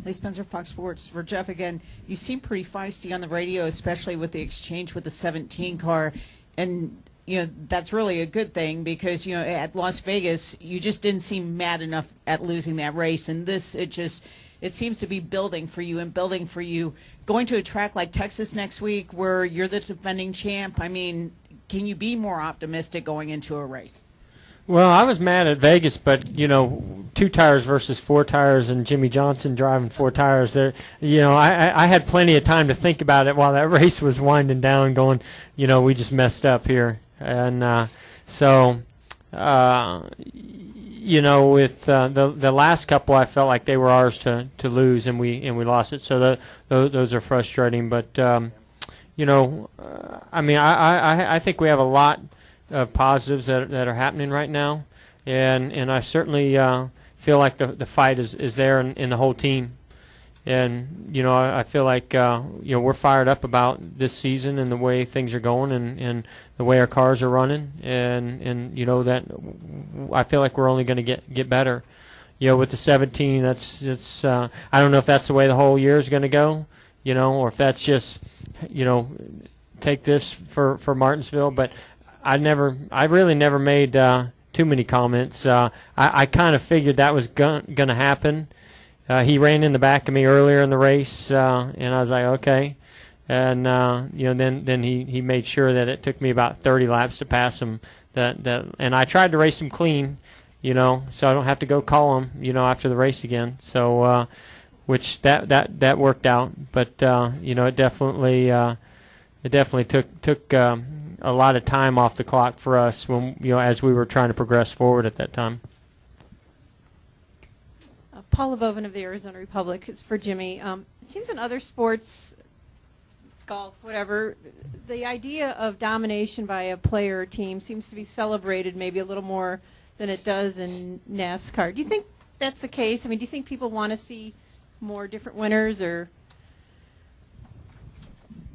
Lee Spencer, Fox Sports. For Jeff again, you seem pretty feisty on the radio, especially with the exchange with the 17 car. And, that's really a good thing because, at Las Vegas, you just didn't seem mad enough at losing that race. And this, it seems to be building for you and building for you. Going to a track like Texas next week where you're the defending champ, I mean, can you be more optimistic going into a race? Well, I was mad at Vegas, but 2 tires versus 4 tires, and Jimmie Johnson driving 4 tires. There, I had plenty of time to think about it while that race was winding down, going, we just messed up here, and with the last couple, I felt like they were ours to lose, and we lost it. So those are frustrating, but I think we have a lot of positives that are happening right now, and I certainly feel like the fight is there in the whole team, and I feel like we're fired up about this season and the way things are going and the way our cars are running, and that I feel like we're only going to get better. With the 17, that's I don't know if that's the way the whole year is going to go, or if that's just take this for Martinsville, but I really never made too many comments. I kind of figured that was going to happen. He ran in the back of me earlier in the race, and I was like, okay. And then he made sure that it took me about 30 laps to pass him. And I tried to race him clean, so I don't have to go call him, after the race again. So, which that worked out. But it definitely took a lot of time off the clock for us when as we were trying to progress forward at that time. Paula Bovin of the Arizona Republic is for Jimmy. It seems in other sports, golf, whatever, the idea of domination by a player or team seems to be celebrated maybe a little more than it does in NASCAR. Do you think that's the case? I mean, do you think people want to see more different winners or?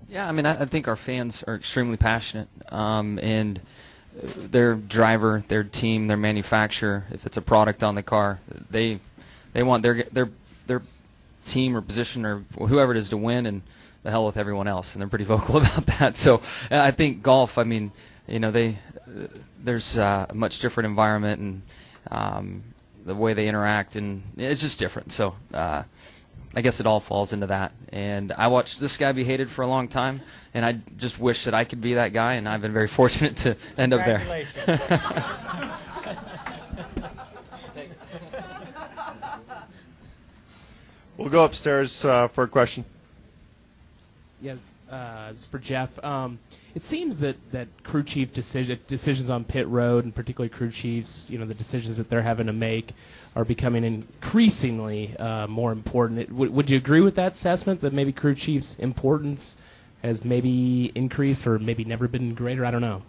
Yeah, I think our fans are extremely passionate, and their driver, their team, their manufacturer, if it's a product on the car, they want their team or position or whoever it is to win, and the hell with everyone else, and they're pretty vocal about that. So I think golf, there's a much different environment and the way they interact, and it's just different. So I guess it all falls into that. And I watched this guy be hated for a long time, and I just wish that I could be that guy, and I've been very fortunate to end up there. We'll go upstairs for a question. Yes, it's for Jeff. It seems that crew chief decisions on pit road, and particularly crew chiefs, the decisions that they're having to make are becoming increasingly more important. Would you agree with that assessment, that maybe crew chiefs' importance has maybe increased or maybe never been greater? I don't know.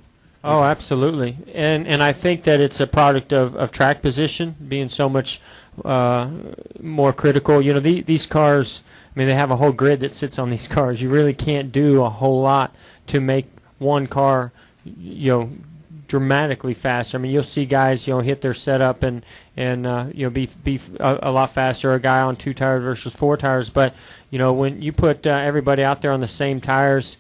Oh, absolutely. And I think that it's a product of track position being so much more critical. These cars, they have a whole grid that sits on these cars. You really can't do a whole lot to make one car, dramatically faster. You'll see guys, hit their setup and be a lot faster. A guy on 2 tires versus 4 tires, but when you put everybody out there on the same tires,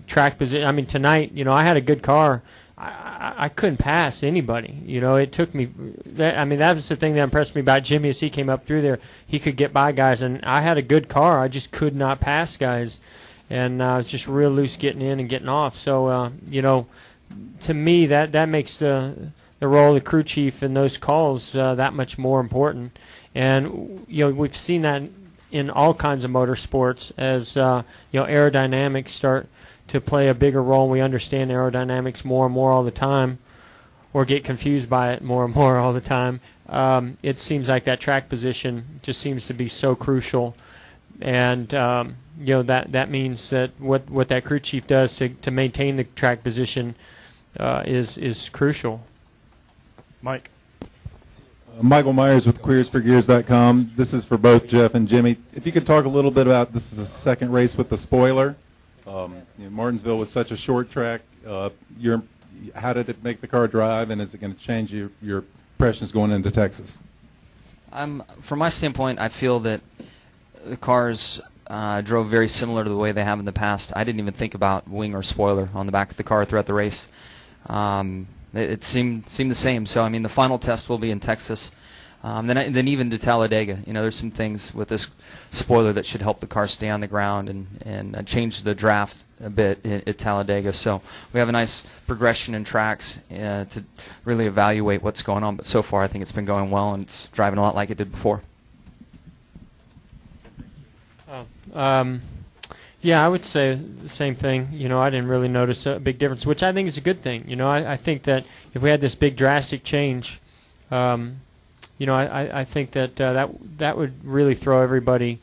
track position. Tonight, I had a good car. I couldn't pass anybody. It took me. That was the thing that impressed me about Jimmy as he came up through there. He could get by guys, and I had a good car. I just could not pass guys, and I was just real loose getting in and getting off. So, to me, that makes the role of the crew chief in those calls that much more important. And we've seen that in all kinds of motorsports as aerodynamics start to play a bigger role, and we understand aerodynamics more and more all the time, or get confused by it more and more all the time. It seems like that track position just seems to be so crucial, and that means that what that crew chief does to maintain the track position is crucial. Mike. Michael Myers with QueersForGears.com. This is for both Jeff and Jimmy. If you could talk a little bit about, this is the second race with the spoiler. Martinsville was such a short track. How did it make the car drive, and is it going to change your impressions going into Texas? From my standpoint, I feel that the cars drove very similar to the way they have in the past. I didn't even think about wing or spoiler on the back of the car throughout the race. It seemed the same. So I mean, the final test will be in Texas. Then even to Talladega. There's some things with this spoiler that should help the car stay on the ground and change the draft a bit at Talladega. So we have a nice progression in tracks to really evaluate what's going on. But so far, I think it's been going well, and it's driving a lot like it did before. Yeah, I would say the same thing. I didn't really notice a big difference, which I think is a good thing. I think that if we had this big drastic change, I think that that would really throw everybody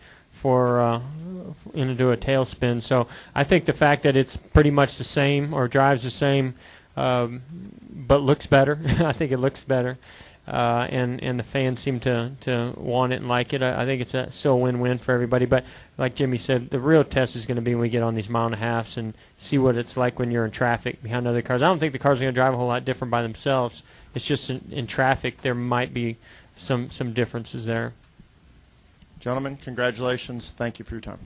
into a tailspin. So I think the fact that it's pretty much the same or drives the same, but looks better. I think it looks better, and the fans seem to want it and like it. I think it's still a win-win for everybody. But like Jimmy said, the real test is going to be when we get on these mile and a halves and see what it's like when you're in traffic behind other cars. I don't think the cars are going to drive a whole lot different by themselves. It's just in traffic there might be some differences there. Gentlemen, congratulations. Thank you for your time.